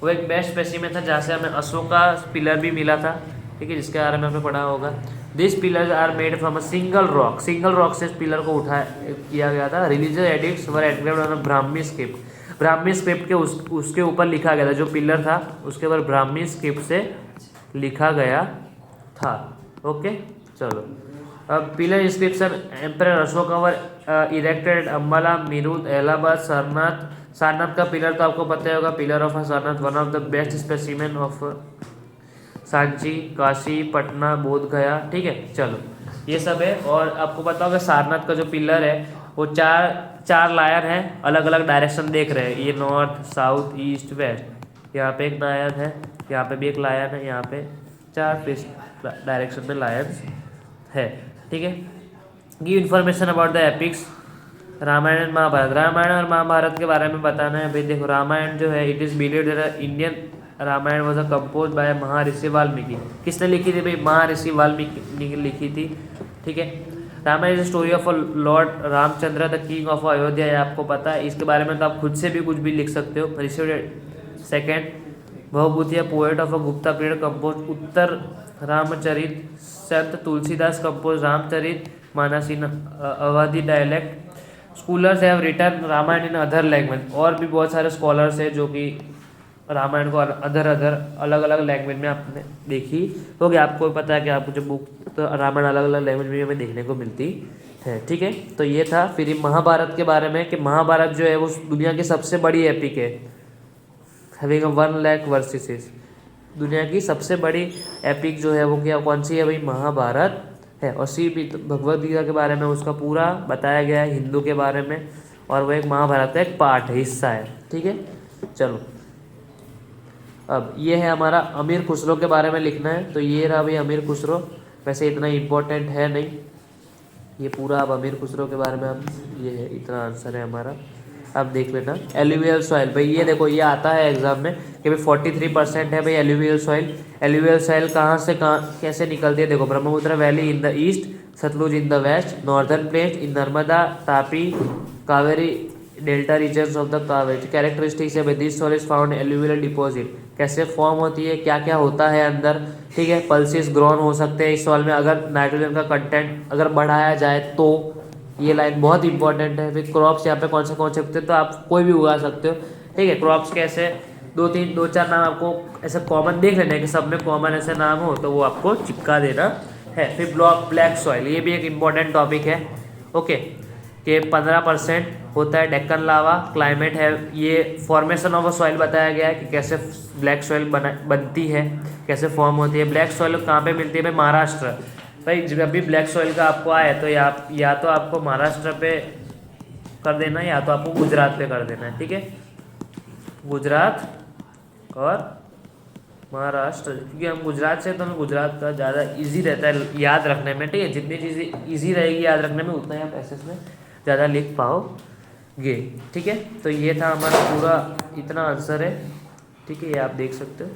वो एक बेस्ट स्पेसिमेन था, जहाँ से हमें अशोका पिलर भी मिला था, ठीक है, जिसके बारे में आपने पढ़ा होगा। This pillars are made from a single rock से इस पिलर को किया गया था। Religious edicts were engraved on a Brahmi script. Brahmi script के उसके ऊपर लिखा गया था, जो पिलर था उसके ऊपर ब्राह्मी स्क्रिप्ट से लिखा गया था। ओके चलो, अब pillar inscription emperor Ashoka erected Ambala, Meerut, Allahabad, Sarnath. Sarnath का पिलर तो आपको पता ही होगा, pillar of Sarnath, one of the best specimen of Sanchi, Kashi, Patna, Bodh Gaya. ठीक है चलो, ये सब है। और आपको पता होगा सारनाथ का जो पिलर है वो चार लायन है, अलग अलग डायरेक्शन देख रहे हैं, ये नॉर्थ, साउथ, ईस्ट, वेस्ट। यहाँ पे एक लायन है, यहाँ पे भी एक लायन है, यहाँ पे 4 डायरेक्शन में लायन है। ठीक है, give information about the epics Ramayana and Mahabharata. Ramayana और महाभारत के बारे में बताना है भाई। देखो रामायण जो है, it is believed that Indian Ramayana was compose by Maharshi Valmiki. किसने लिखी थी भाई? महर्षि वाल्मीकि ने लिखी थी। ठीक है, Ramayana is story of lord Ramchandra the king of Ayodhya. ये आपको पता है, इसके बारे में तो आप खुद से भी कुछ भी लिख सकते हो। Second, Bhavabhuti a poet of a Gupta period compose Uttar Ramcharit. Sant Tulsidas compose Ramcharit Manas in Awadhi dialect. Scholars have written Ramayan in other language. और भी बहुत सारे स्कॉलर्स हैं जो कि रामायण को अलग अलग लैंग्वेज में आपने देखी होगी। आपको पता है कि आपको जो बुक तो रामायण अलग अलग लैंग्वेज में हमें देखने को मिलती है। ठीक है, तो ये था। फिर महाभारत के बारे में कि महाभारत जो है वो दुनिया की सबसे बड़ी एपिक है, हैविंग 1 लाख वर्सेस। दुनिया की सबसे बड़ी एपिक जो है वो क्या कौन सी है भाई? महाभारत है। और श्री भगवद गीता के बारे में उसका पूरा बताया गया है, हिंदू के बारे में, और वो एक महाभारत का एक पार्ट है, हिस्सा है। ठीक है चलो, अब ये है हमारा अमीर खुसरो के बारे में लिखना है। तो ये रहा भाई अमीर खुसरो, वैसे इतना इम्पोर्टेंट है नहीं ये पूरा। अब अमीर खुसरो के बारे में अब ये है, इतना आंसर है हमारा, अब देख लेना। एल्यूवियल सॉइल भाई, ये देखो ये आता है एग्जाम में कि भाई 43% है भाई एल्यूवियल सॉइल। एल्यूवियल सॉइल कहाँ से कहाँ कैसे निकलती है? देखो, Brahmaputra valley in the east, Sutlej in the west, northern plate in Narmada, Tapi, Kaveri delta regions of the Kaveri. Characteristics है भाई, this soil is found alluvial deposit. कैसे फॉर्म होती है, क्या क्या होता है अंदर। ठीक है, पल्सिस ग्रोन हो सकते हैं इस सॉइल में अगर नाइट्रोजन का कंटेंट अगर बढ़ाया जाए तो। ये लाइन बहुत इंपॉर्टेंट है। फिर क्रॉप्स यहाँ पे कौन से होते हैं, तो आप कोई भी उगा सकते हो। ठीक है, क्रॉप्स के ऐसे 2-4 नाम आपको ऐसे कॉमन देख लेना है कि सब में कॉमन ऐसे नाम हो तो वो आपको चिपका देना है। फिर ब्लैक सॉइल, ये भी एक इम्पॉर्टेंट टॉपिक है। ओके, कि 15% होता है डेक्कन लावा। क्लाइमेट है, ये फॉर्मेशन ऑफ अ सॉइल बताया गया है कि कैसे ब्लैक सॉइल बनती है, कैसे फॉर्म होती है। ब्लैक सॉइल कहाँ पे मिलती है भाई? महाराष्ट्र। भाई जब भी ब्लैक सॉइल का आपको आए तो या तो आपको महाराष्ट्र पे कर देना है या तो आपको गुजरात पे कर देना है। ठीक है, गुजरात और महाराष्ट्र, क्योंकि हम गुजरात से तो हमें गुजरात का ज़्यादा इजी रहता है याद रखने में। ठीक है, जितनी चीज़ें ईजी रहेगी याद रखने में उतना ही आप एसेस में ज़्यादा लिख पाओगे। ठीक है, तो ये था हमारा पूरा, इतना आंसर है। ठीक है, ये आप देख सकते हो।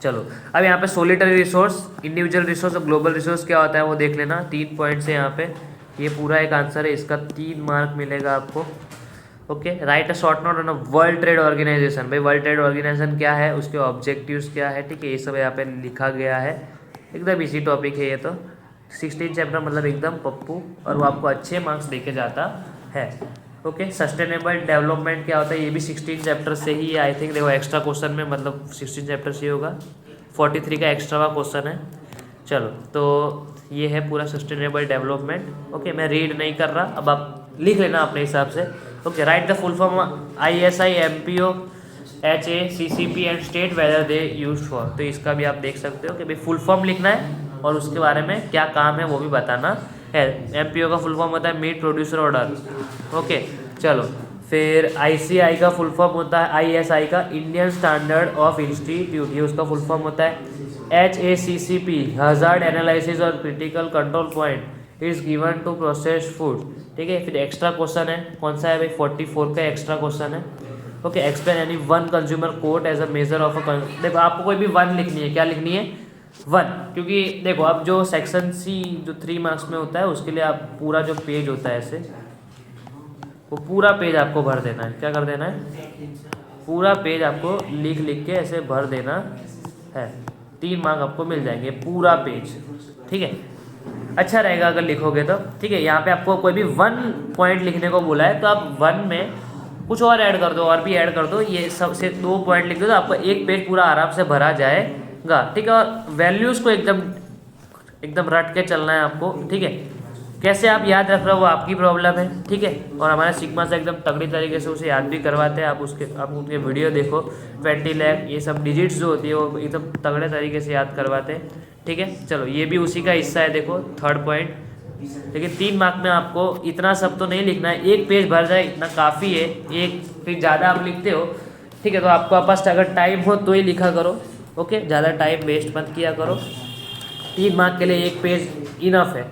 चलो, अब यहाँ पे सोलिटरी रिसोर्स, इंडिविजुअल रिसोर्स और ग्लोबल रिसोर्स क्या होता है वो देख लेना। 3 पॉइंट्स है यहाँ पे, ये पूरा एक आंसर है, इसका 3 मार्क मिलेगा आपको। Okay, write a short note on a world trade organisation. भाई वर्ल्ड ट्रेड ऑर्गेनाइजेशन क्या है, उसके ऑब्जेक्टिव्स क्या है। ठीक है, ये सब यहाँ पे लिखा गया है, एकदम इजी टॉपिक है ये तो। 16 चैप्टर मतलब एकदम पप्पू, और वो आपको अच्छे मार्क्स देके जाता है। ओके, सस्टेनेबल डेवलपमेंट क्या होता है, ये भी 16 चैप्टर से ही आई थिंक। देखो एक्स्ट्रा क्वेश्चन में मतलब 16 चैप्टर से ही होगा, 43 का एक्स्ट्रा का क्वेश्चन है। चलो, तो ये है पूरा सस्टेनेबल डेवलपमेंट। ओके, मैं रीड नहीं कर रहा, अब आप लिख लेना अपने हिसाब से। Okay, right the full form ISI MPO HA CCP and state whether they use for. तो इसका भी आप देख सकते हो कि भाई फुल फॉर्म लिखना है और उसके बारे में क्या काम है वो भी बताना है। MPO का फुल फॉर्म होता है मीट प्रोड्यूसर ऑर्डर। ओके चलो, फिर ICI का फुल फॉर्म होता है, ISI का इंडियन स्टैंडर्ड ऑफ इंस्टीट्यूट, ये उसका फुल फॉर्म होता है। HACCP हजार्ड एनालिसिस और critical control point is given to processed food. ठीक है, फिर एक्स्ट्रा क्वेश्चन है, कौन सा है भाई? 44 का एक्स्ट्रा क्वेश्चन है। Okay, explain any one consumer court as a measure of a. देखो आपको कोई भी 1 लिखनी है, क्या लिखनी है? 1, क्योंकि देखो अब जो सेक्शन C जो 3 मार्क्स में होता है उसके लिए आप पूरा जो पेज होता है ऐसे, वो पूरा पेज आपको भर देना है। क्या कर देना है? पूरा पेज आपको लिख के ऐसे भर देना है। 3 मार्क आपको मिल जाएंगे पूरा पेज। ठीक है, अच्छा रहेगा अगर लिखोगे तो। ठीक है, यहाँ पे आपको कोई भी 1 पॉइंट लिखने को बोला है तो आप 1 में कुछ और ऐड कर दो, और भी ऐड कर दो, ये सबसे 2 पॉइंट लिख दो तो आपका एक पेज पूरा आराम से भरा जाएगा। ठीक है, और वैल्यूज़ को एकदम रट के चलना है आपको। ठीक है, कैसे आप याद रख रहे हो वो आपकी प्रॉब्लम है। ठीक है, और हमारे सिग्मा से एकदम तगड़ी तरीके से उसे याद भी करवाते हैं। आप उनके वीडियो देखो, 20 लाख ये सब डिजिट्स जो होती है वो एकदम तगड़े तरीके से याद करवाते हैं। ठीक है, चलो ये भी उसी का हिस्सा है। देखो 3rd पॉइंट, लेकिन 3 मार्क में आपको इतना सब तो नहीं लिखना है, एक पेज भर जाए इतना काफ़ी है। एक फिर ज़्यादा आप लिखते हो, ठीक है, तो आपको पास अगर टाइम हो तो ही लिखा करो। ओके, ज़्यादा टाइम वेस्ट मत किया करो। 3 मार्क के लिए एक पेज इनफ है।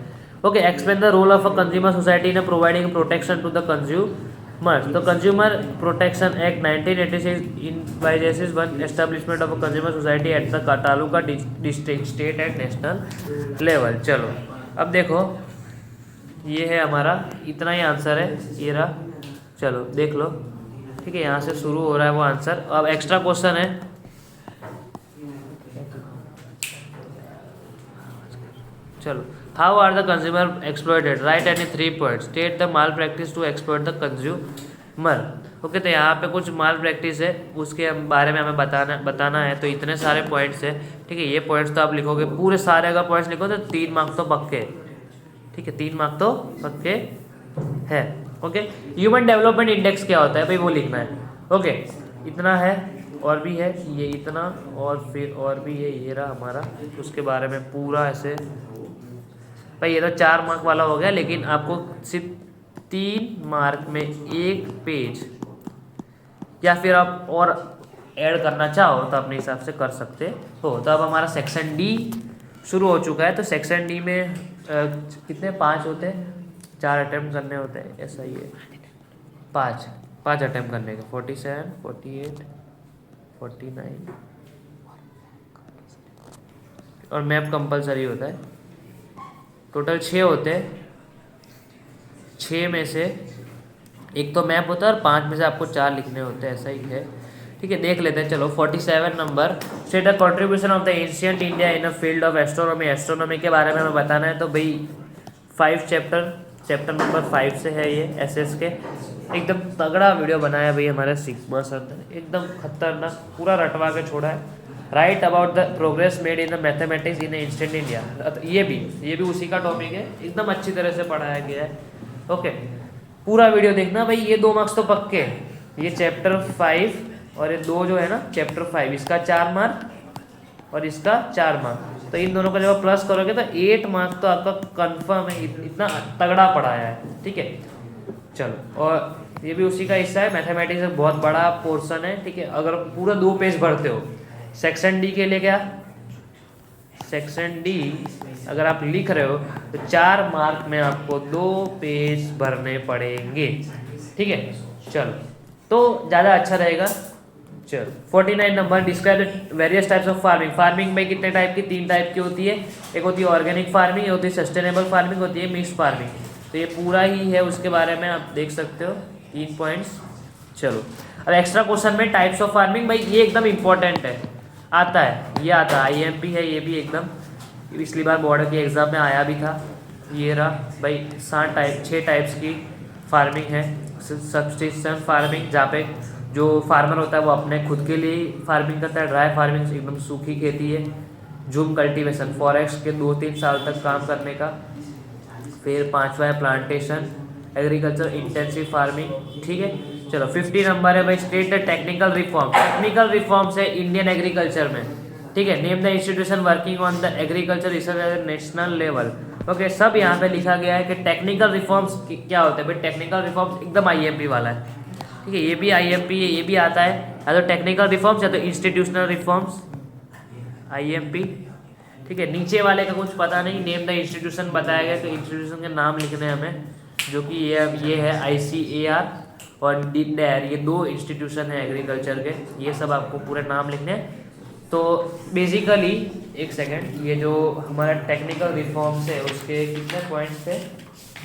Okay, explain the role of a consumer society in providing protection to the consumer. तो consumer protection act 1986 envisages one establishment of a consumer society at the taluka district state and national level. चलो अब देखो, ये है हमारा, इतना ही आंसर है, ये रहा। चलो देख लो। ठीक है, यहाँ से शुरू हो रहा है वो आंसर। अब एक्स्ट्रा क्वेश्चन है। चलो, how are the consumer exploited, right any 3 points, state the malpractice to exploit the consumer. Okay, तो यहाँ पे कुछ माल प्रैक्टिस है, उसके बारे में हमें बताना है। तो इतने सारे पॉइंट्स है। ठीक है, ये पॉइंट्स तो आप लिखोगे पूरे सारे, अगर पॉइंट्स लिखो तो 3 मार्क्स तो पक्के। ठीक है, 3 मार्क्स तो पक्के है। ओके, ह्यूमन डेवलपमेंट इंडेक्स क्या होता है भाई, वो लिखना है। ओके, इतना है, और भी है ये इतना, और फिर और भी है, ये रहा हमारा, उसके बारे में पूरा ऐसे। भाई ये तो 4 मार्क वाला हो गया, लेकिन आपको सिर्फ 3 मार्क में एक पेज, या फिर आप और ऐड करना चाहो तो अपने हिसाब से कर सकते हो। तो अब हमारा सेक्शन डी शुरू हो चुका है। तो सेक्शन डी में कितने 5 होते हैं, 4 अटैम्प्ट करने होते हैं, ऐसा ही है। 5 अटैम्प्ट करने के, 47, 48, 49 और मैप कंपलसरी होता है। टोटल 6 होते हैं। 6 में से एक तो मैप होता है और 5 में से आपको 4 लिखने होते हैं, ऐसा ही है। ठीक है, देख लेते हैं। चलो 47 number, state the contribution of the ancient India in a field of astronomy. Astronomy के बारे में हमें बताना है। तो भाई 5 चैप्टर नंबर 5 से है ये एसएस के। एकदम तगड़ा वीडियो बनाया भाई हमारे सिग्मा सर ने, एकदम खतरनाक, पूरा रटवा के छोड़ा है। Write about the progress made in the mathematics in ancient India. ये भी उसी का टॉपिक है, एकदम अच्छी तरह से पढ़ाया गया है। ओके, पूरा वीडियो देखना भाई, ये 2 मार्क्स तो पक्के। ये चैप्टर 5 और ये 2 जो है ना, चैप्टर 5 इसका 4 मार्क और इसका 4 मार्क, तो इन दोनों का जब आप प्लस करोगे तो 8 मार्क तो आपका कंफर्म है। इतना तगड़ा पढ़ाया है। ठीक है, चलो, और ये भी उसी का हिस्सा है। मैथमेटिक्स एक बहुत बड़ा पोर्शन है। ठीक है, अगर पूरा 2 पेज भरते हो। सेक्शन डी के लिए क्या, सेक्शन डी अगर आप लिख रहे हो तो 4 मार्क में आपको 2 पेज भरने पड़ेंगे। ठीक है, चलो, तो ज़्यादा अच्छा रहेगा। चलो 49 number, describe the various types of farming. Farming में कितने टाइप की, 3 टाइप की होती है। एक होती है ऑर्गेनिक फार्मिंग, एक होती है सस्टेनेबल फार्मिंग, होती है मिक्स फार्मिंग। तो ये पूरा ही है, उसके बारे में आप देख सकते हो 3 पॉइंट्स। चलो, अब एक्स्ट्रा क्वेश्चन में टाइप्स ऑफ फार्मिंग, भाई ये एकदम इंपॉर्टेंट है, आता है, ये आता है, IMP है ये भी एकदम, पिछली बार बोर्ड के एग्ज़ाम में आया भी था। ये रहा भाई 6 टाइप्स की फार्मिंग है। सब्सिस्टेंस फार्मिंग, जहाँ पे जो फार्मर होता है वो अपने खुद के लिए फार्मिंग करता है। ड्राई फार्मिंग एकदम सूखी खेती है। झूम कल्टीवेशन, फॉरेस्ट के 2-3 साल तक काम करने का। फिर 5वां है प्लांटेशन, एग्रीकल्चर इंटेंसिव फार्मिंग। ठीक है, चलो 50 नंबर है भाई, state the technical reform. Technical reforms है इंडियन एग्रीकल्चर में। ठीक है, name the institution working on the agriculture research eight national level. Okay, सब यहाँ पे लिखा गया है कि टेक्निकल रिफॉर्म्स क्या होते हैं भाई। टेक्निकल रिफॉर्म्स एकदम IMP वाला है। ठीक है, ये भी IMP है, ये भी आता है, या तो टेक्निकल रिफॉर्म्स या तो इंस्टीट्यूशनल रिफॉर्म्स, IMP। ठीक है, नीचे वाले का कुछ पता नहीं, नेम द इंस्टीट्यूशन बताया गया, तो इंस्टीट्यूशन के नाम लिखने हैं हमें, जो कि ये है ICAR और DIR, ये 2 इंस्टीट्यूशन है एग्रीकल्चर के। ये सब आपको पूरे नाम लिखने हैं। तो बेसिकली एक सेकेंड, ये जो हमारा टेक्निकल रिफॉर्म्स है उसके कितने पॉइंट्स थे,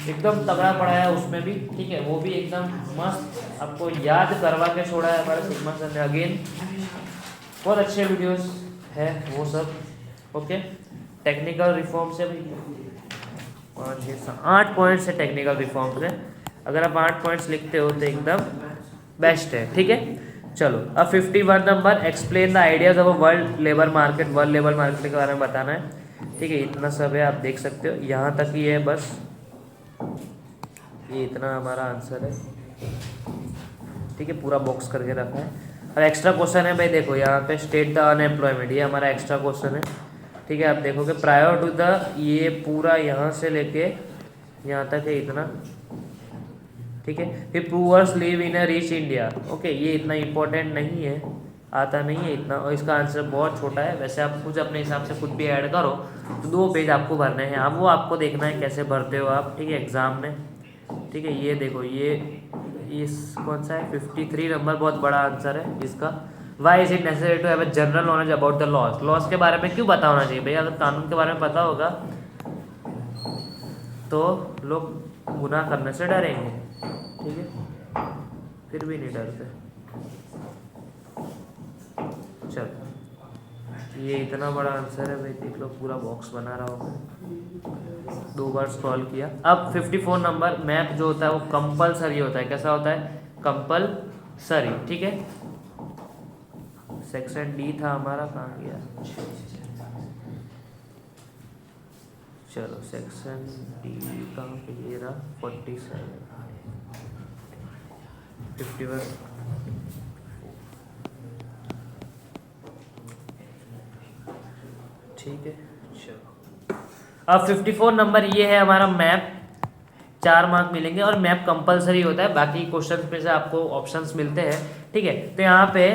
एकदम तगड़ा पढ़ाया उसमें भी। ठीक है, वो भी एकदम मस्त आपको याद करवा के छोड़ा है हमारे सिग्मा सर ने। अगेन बहुत अच्छे वीडियोस है वो सब। ओके, टेक्निकल रिफॉर्म से भी 5, 6, 8 पॉइंट्स है टेक्निकल रिफॉर्म से। अगर आप 8 पॉइंट्स लिखते हो तो एकदम बेस्ट है, ठीक है। चलो अब 51 number, explain the ideas of a world labour market. World labour market के बारे में बताना है, ठीक है। इतना सब है, आप देख सकते हो, यहाँ तक ही है बस, ये इतना हमारा आंसर है, ठीक है। पूरा बॉक्स करके रखा है। और एक्स्ट्रा क्वेश्चन है भाई, देखो यहाँ पे स्टेट द अनएम्प्लॉयमेंट, ये हमारा एक्स्ट्रा क्वेश्चन है, ठीक है। आप देखोगे प्रायर टू द, ये पूरा यहाँ से लेके यहाँ तक है इतना, ठीक है। फिर poors live in a rich India, okay, ये इतना इंपॉर्टेंट नहीं है, आता नहीं है इतना, और इसका आंसर बहुत छोटा है। वैसे आप कुछ अपने हिसाब से खुद भी ऐड करो, तो 2 पेज आपको भरने हैं, अब वो आपको देखना है कैसे भरते हो आप, ठीक है, एग्जाम में, ठीक है। ये देखो, ये कौन सा है, 53 नंबर, बहुत बड़ा आंसर है इसका। Why is it necessary to have a general knowledge about the laws. Laws के बारे में क्यों पता होना चाहिए भैया? अगर कानून के बारे में पता होगा तो लोग गुनाह करने से डरेंगे, ठीक है, फिर भी नहीं डरते। चलो, ये इतना बड़ा आंसर है भाई, देख लो, पूरा बॉक्स बना रहा हूँ, 2 बार सॉल्व किया। अब 54 नंबर, मैप जो होता है वो कंपलसरी होता है। कैसा होता है? कंपलसरी, ठीक है। सेक्शन डी था हमारा, कहाँ गया? चलो सेक्शन डी कहाँ पे, ये रहा 47 51, ठीक है। चलो अब 54 नंबर, ये है हमारा मैप, 4 मार्क मिलेंगे, और मैप कंपलसरी होता है, बाकी क्वेश्चन में से आपको ऑप्शंस मिलते हैं, ठीक है। तो यहाँ पे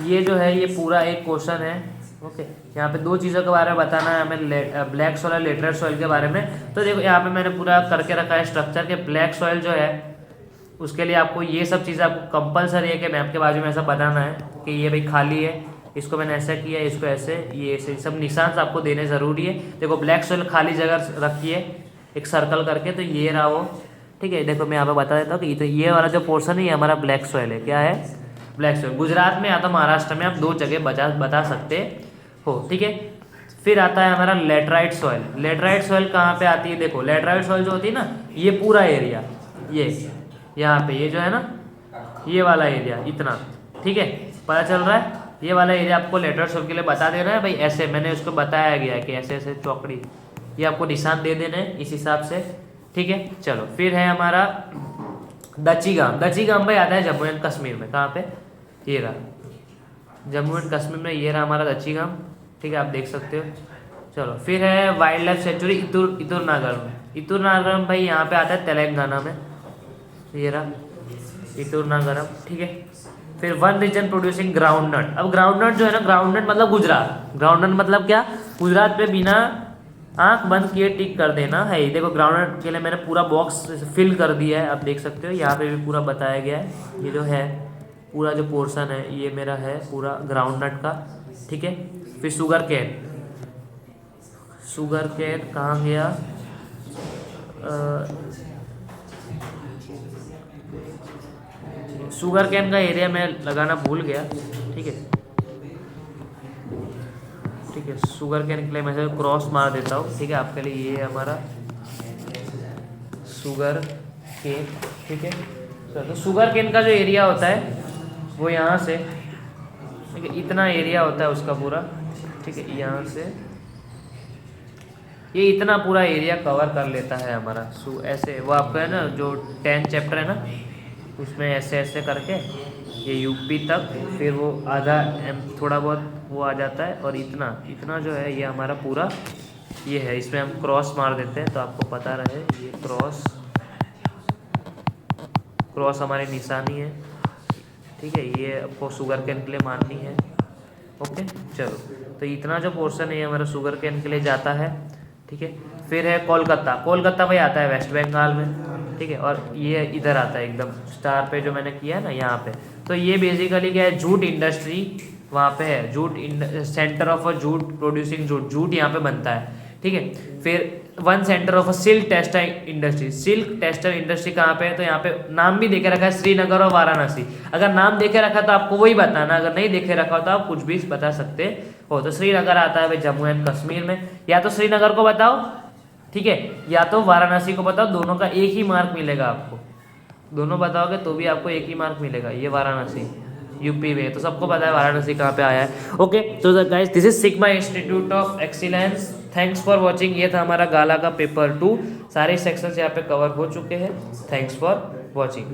ये जो है, ये पूरा एक क्वेश्चन है, ओके। यहाँ पे 2 चीज़ों के बारे में बताना है हमें, ब्लैक सॉइल और लेटराइट सॉइल के बारे में। तो देखो यहाँ पे मैंने पूरा करके रखा है स्ट्रक्चर के। ब्लैक सॉइल जो है उसके लिए आपको ये सब चीज़ें आपको कंपलसरी है कि मैप के बाजू में ऐसा बताना है कि ये भाई खाली है, इसको मैंने ऐसा किया, इसको ऐसे, ये ऐसे, सब निशान आपको देने ज़रूरी है। देखो ब्लैक सॉइल खाली जगह रखी है एक सर्कल करके, तो ये रहा वो, ठीक है। देखो मैं यहाँ पे बता देता हूँ कि तो ये वाला जो पोर्शन है ये हमारा ब्लैक सॉइल है। क्या है? Black soil. गुजरात में या तो महाराष्ट्र में आप 2 जगह बता सकते हो, ठीक है। फिर आता है हमारा लेटराइट सॉइल। लेटराइट सॉइल कहाँ पे आती है? देखो लेटराइट सॉइल जो होती है ना, ये पूरा एरिया, ये यहाँ पे, ये जो है ना, ये वाला एरिया इतना, ठीक है, पता चल रहा है? ये वाला एरिया आपको लेटराइट सॉइल के लिए बता देना है भाई, ऐसे मैंने उसको बताया गया है कि ऐसे ऐसे चौकड़ी, ये आपको निशान दे देने हैं इस हिसाब से, ठीक है। चलो फिर है हमारा दचीगाम। दचीगाम भाई आता है जम्मू एंड कश्मीर में। कहाँ पे? ये रहा जम्मू एंड कश्मीर में, ये रहा हमारा दचीगाम, ठीक है, आप देख सकते हो। चलो फिर है वाइल्ड लाइफ सेंचुरी इतुर नागर में। इतुर नागर भाई यहाँ पे आता है तेलंगाना में, ये रहा इतुर नागरम, ठीक है। फिर 1 रीजन प्रोड्यूसिंग ग्राउंडनट। अब ग्राउंडनट जो है ना, ग्राउंडनट मतलब गुजरात। ग्राउंडनट मतलब क्या? गुजरात पे बिना आंख बंद किए टिक कर देना है। देखो ग्राउंडनट के लिए मैंने पूरा बॉक्स फिल कर दिया है, आप देख सकते हो, यहाँ पे भी पूरा बताया गया है। ये जो है पूरा जो पोर्शन है ये मेरा है पूरा ग्राउंडनट का, ठीक है। फिर शुगर केन। शुगर केन कहाँ गया? शुगर केन का एरिया मैं लगाना भूल गया, ठीक है, ठीक है। शुगर केन के लिए मैं क्रॉस मार देता हूँ, ठीक है, आपके लिए। ये है हमारा शुगर केन, ठीक है। तो शुगर केन का जो एरिया होता है वो यहाँ से, ठीक है, इतना एरिया होता है उसका पूरा, ठीक है, यहाँ से ये इतना पूरा एरिया कवर कर लेता है हमारा। ऐसे वो आपका है ना, जो 10 चैप्टर है ना, उसमें ऐसे ऐसे करके ये यूपी तक, फिर वो आधा थोड़ा बहुत वो आ जाता है, और इतना इतना जो है ये हमारा पूरा ये है। इसमें हम क्रॉस मार देते हैं तो आपको पता रहे, ये क्रॉस हमारी निशानी है, ठीक है। ये आपको शुगर केन के लिए माननी है, ओके। चलो तो इतना जो पोर्शन है ये हमारा शुगर केन के लिए जाता है, ठीक है। फिर है कोलकाता। कोलकाता भाई आता है वेस्ट बंगाल में, ठीक है, और ये इधर आता है एकदम स्टार पे जो मैंने किया है ना यहाँ पे। तो ये बेसिकली क्या है, जूट इंडस्ट्री वहाँ पे है, centre of a jute producing jute, jute यहाँ पे बनता है, ठीक है। फिर 1 centre of a silk textile industry. Silk textile industry कहाँ पे है? तो यहाँ पे नाम भी देखे रखा है, श्रीनगर और वाराणसी। अगर नाम देखे रखा तो आपको वही बताना, अगर नहीं देखे रखा तो आप कुछ भी बता सकते हो। तो श्रीनगर आता है भाई जम्मू एंड कश्मीर में, या तो श्रीनगर को बताओ, ठीक है, या तो वाराणसी को बताओ, दोनों का एक ही मार्क मिलेगा आपको, दोनों बताओगे तो भी आपको एक ही मार्क मिलेगा। ये वाराणसी यूपी में, तो सबको पता है वाराणसी कहाँ पे आया है। ओके, तो guys this is sigma Institute of excellence. Thanks for watching. ये था हमारा गाला का पेपर 2। सारे सेक्शंस यहाँ पे कवर हो चुके हैं। Thanks for watching.